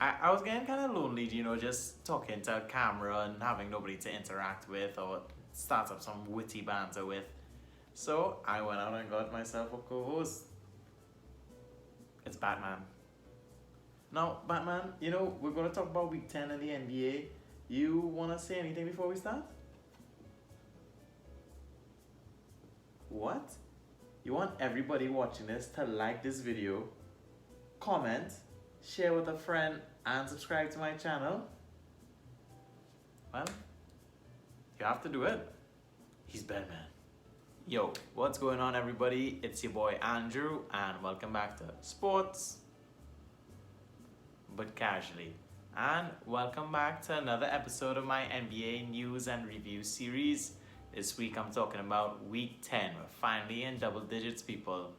I was getting kind of lonely, just talking to a camera and having nobody to interact with or start up some witty banter with. So I went out and got myself a co-host. It's Batman. Now, Batman, we're going to talk about week 10 in the NBA. You want to say anything before we start? What? You want everybody watching this to like this video, comment, share with a friend, and subscribe to my channel? Well, you have to do it. He's Batman. Yo, what's going on, everybody? It's your boy Andrew, and welcome back to Sports But Casually. And welcome back to another episode of my NBA news and review series. This week I'm talking about week 10. We're finally in double digits, people.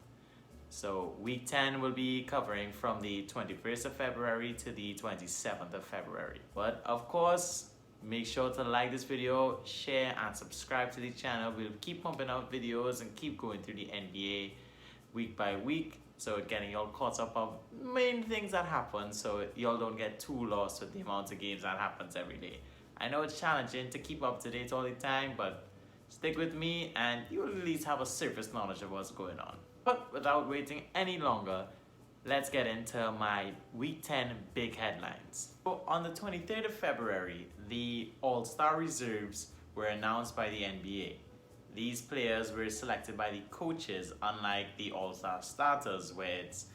So week 10 will be covering from the 21st of February to the 27th of February. But of course, make sure to like this video, share and subscribe to the channel. We'll keep pumping out videos and keep going through the NBA week by week. So getting y'all caught up of main things that happen so y'all don't get too lost with the amount of games that happens every day. I know it's challenging to keep up to date all the time, but stick with me and you'll at least have a surface knowledge of what's going on. But without waiting any longer, let's get into my week 10 big headlines. So on the 23rd of February, the All-Star reserves were announced by the NBA. These players were selected by the coaches, unlike the All-Star starters, where it's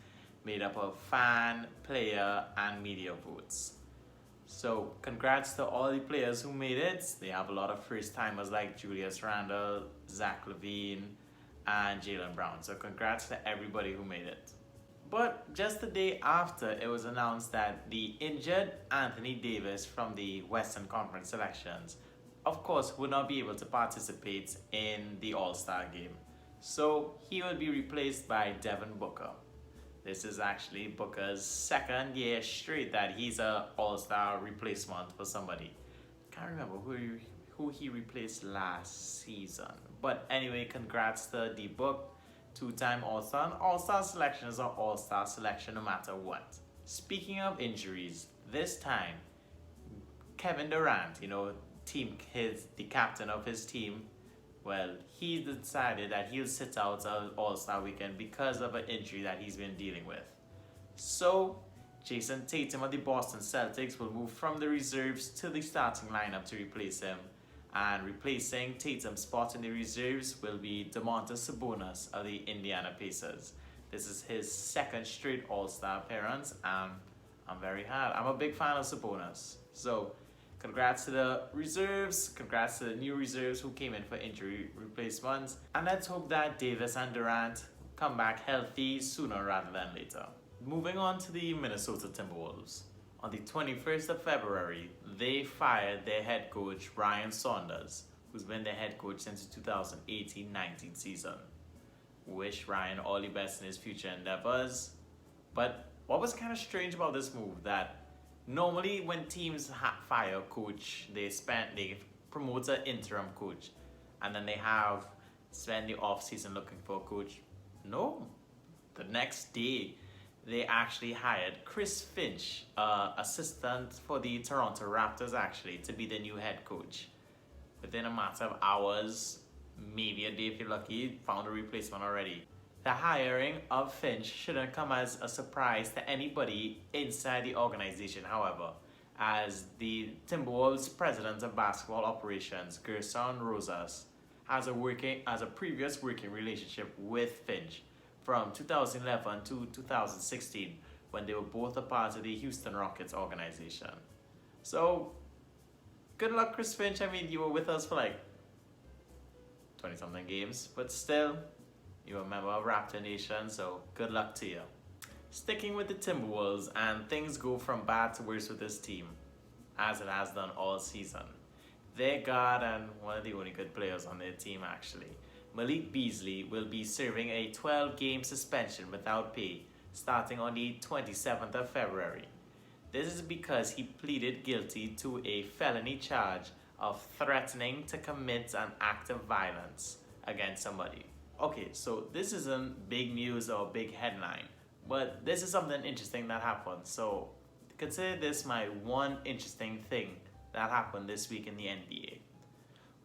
made up of fan, player, and media votes. So congrats to all the players who made it. They have a lot of first-timers like Julius Randle, Zach LaVine, and Jaylen Brown. So congrats to everybody who made it. But just the day after, it was announced that the injured Anthony Davis from the Western Conference selections, of course, would not be able to participate in the All-Star game. So he will be replaced by Devin Booker. This is actually Booker's second year straight that he's an All-Star replacement for somebody. Can't remember who he replaced last season. But anyway, congrats to D-Book, two-time All-Star. And All-Star selection is an All-Star selection no matter what. Speaking of injuries, this time, Kevin Durant, the captain of his team, well, he decided that he'll sit out of All-Star weekend because of an injury that he's been dealing with. So, Jason Tatum of the Boston Celtics will move from the reserves to the starting lineup to replace him. And replacing Tatum's spot in the reserves will be Domantas Sabonis of the Indiana Pacers. This is his second straight All-Star appearance, and I'm very happy. I'm a big fan of Sabonis. So, congrats to the reserves, congrats to the new reserves who came in for injury replacements, and let's hope that Davis and Durant come back healthy sooner rather than later. Moving on to the Minnesota Timberwolves. On the 21st of February, they fired their head coach, Ryan Saunders, who's been their head coach since the 2018-19 season. Wish Ryan all the best in his future endeavors. But what was kind of strange about this move, that normally when teams fire a coach, they promote an interim coach, and then they spend the off-season looking for a coach. No, the next day, they actually hired Chris Finch, assistant for the Toronto Raptors actually, to be the new head coach. Within a matter of hours, maybe a day if you're lucky, found a replacement already. The hiring of Finch shouldn't come as a surprise to anybody inside the organization, however, as the Timberwolves president of basketball operations, Gerson Rosas, has a previous working relationship with Finch from 2011 to 2016, when they were both a part of the Houston Rockets organization. So, good luck, Chris Finch. I mean, you were with us for like 20-something games, but still, you're a member of Raptor Nation, so good luck to you. Sticking with the Timberwolves, and things go from bad to worse with this team, as it has done all season. Their guard, and one of the only good players on their team actually, Malik Beasley, will be serving a 12-game suspension without pay starting on the 27th of February. This is because he pleaded guilty to a felony charge of threatening to commit an act of violence against somebody. Okay, so this isn't big news or big headline, but this is something interesting that happened. So consider this my one interesting thing that happened this week in the NBA.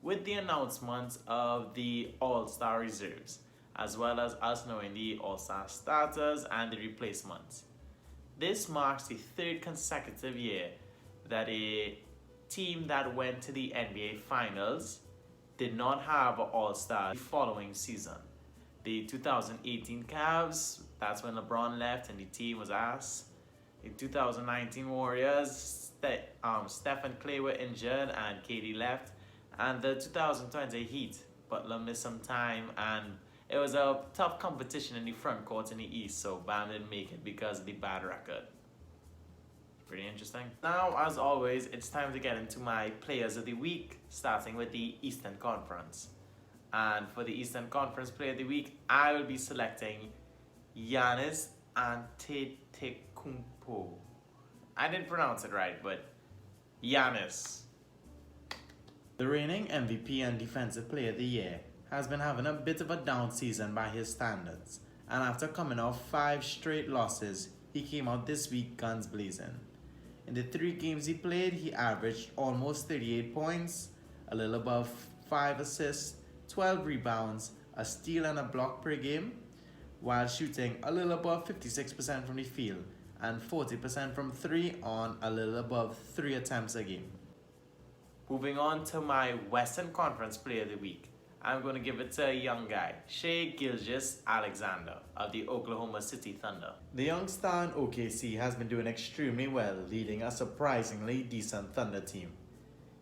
With the announcement of the All-Star reserves, as well as us knowing the All-Star starters and the replacements. This marks the third consecutive year that a team that went to the NBA Finals did not have an All-Star the following season. The 2018 Cavs, that's when LeBron left and the team was ass. The 2019 Warriors, Steph and Clay were injured and KD left. And the 2020 Heat, Butler missed some time, and it was a tough competition in the front court in the East, so Bam didn't make it because of the bad record. Pretty interesting. Now, as always, it's time to get into my players of the week, starting with the Eastern Conference. And for the Eastern Conference Player of the Week, I will be selecting Giannis Antetokounmpo. I didn't pronounce it right, but Giannis. The reigning MVP and Defensive Player of the Year has been having a bit of a down season by his standards, and after coming off 5 straight losses, he came out this week guns blazing. In the 3 games he played, he averaged almost 38 points, a little above 5 assists, 12 rebounds, a steal and a block per game, while shooting a little above 56% from the field and 40% from 3 on a little above 3 attempts a game. Moving on to my Western Conference Player of the Week, I'm going to give it to a young guy, gilgeous-alexander of the Oklahoma City Thunder. The young star in OKC has been doing extremely well, leading a surprisingly decent Thunder team.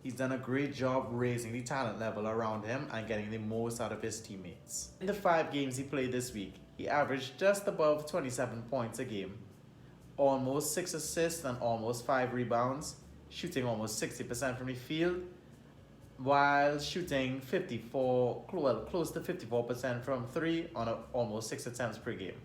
He's done a great job raising the talent level around him and getting the most out of his teammates. In the 5 games he played this week, he averaged just above 27 points a game, almost 6 assists and almost 5 rebounds, shooting almost 60% from the field, while shooting close to 54% from 3 on almost 6 attempts per game.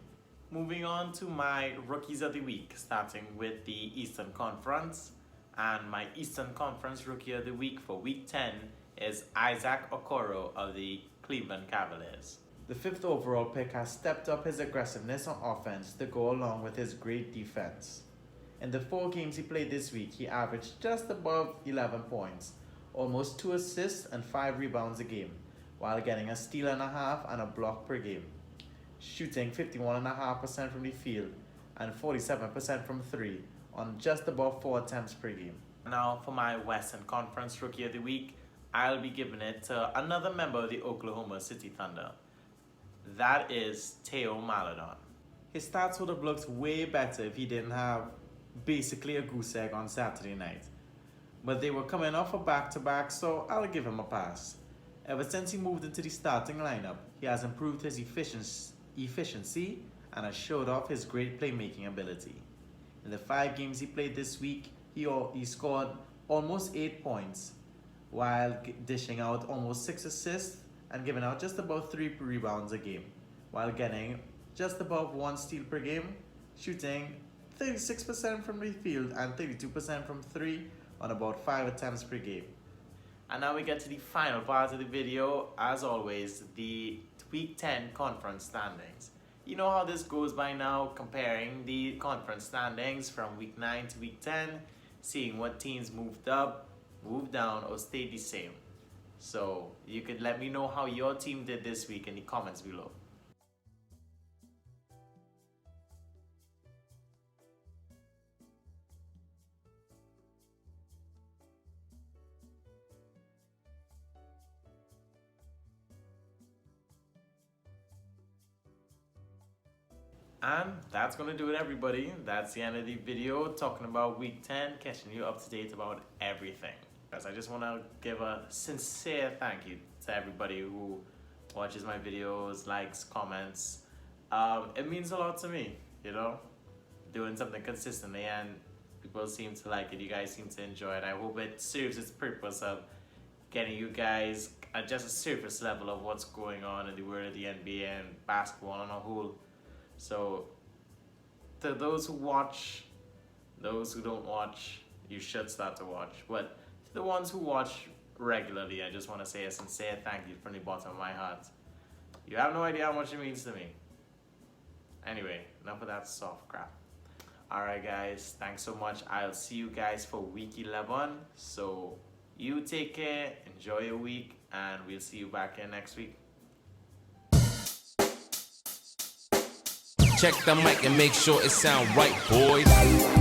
Moving on to my Rookies of the Week, starting with the Eastern Conference. And my Eastern Conference Rookie of the Week for Week 10 is Isaac Okoro of the Cleveland Cavaliers. The 5th overall pick has stepped up his aggressiveness on offense to go along with his great defense. In the 4 games he played this week, he averaged just above 11 points, almost 2 assists and 5 rebounds a game, while getting a steal and a half and a block per game, shooting 51.5% from the field and 47% from 3 on just above 4 attempts per game. Now for my Western Conference Rookie of the Week, I'll be giving it to another member of the Oklahoma City Thunder. That is Theo Maledon. His stats would have looked way better if he didn't have basically a goose egg on Saturday night. But they were coming off a back-to-back, so I'll give him a pass. Ever since he moved into the starting lineup, he has improved his efficiency and has showed off his great playmaking ability. In the 5 games he played this week, he scored almost 8 points, while dishing out almost 6 assists and giving out just about 3 rebounds a game, while getting just above 1 steal per game, shooting 36% from the field and 32% from 3 on about 5 attempts per game. And now we get to the final part of the video, as always, the Week 10 conference standings. You know how this goes by now, comparing the conference standings from Week 9 to Week 10, seeing what teams moved up, moved down, or stayed the same. So you could let me know how your team did this week in the comments below. And that's going to do it, everybody. That's the end of the video, talking about Week 10, catching you up to date about everything. Guys, I just want to give a sincere thank you to everybody who watches my videos, likes, comments. It means a lot to me, you know, doing something consistently, and people seem to like it. You guys seem to enjoy it. I hope it serves its purpose of getting you guys at just a surface level of what's going on in the world of the NBA and basketball on a whole. So, to those who watch, those who don't watch, you should start to watch. But to the ones who watch regularly, I just want to say a sincere thank you from the bottom of my heart. You have no idea how much it means to me. Anyway, enough of that soft crap. Alright, guys, thanks so much. I'll see you guys for week 11. So, you take care, enjoy your week, and we'll see you back here next week. Check the mic and make sure it sound right, boys.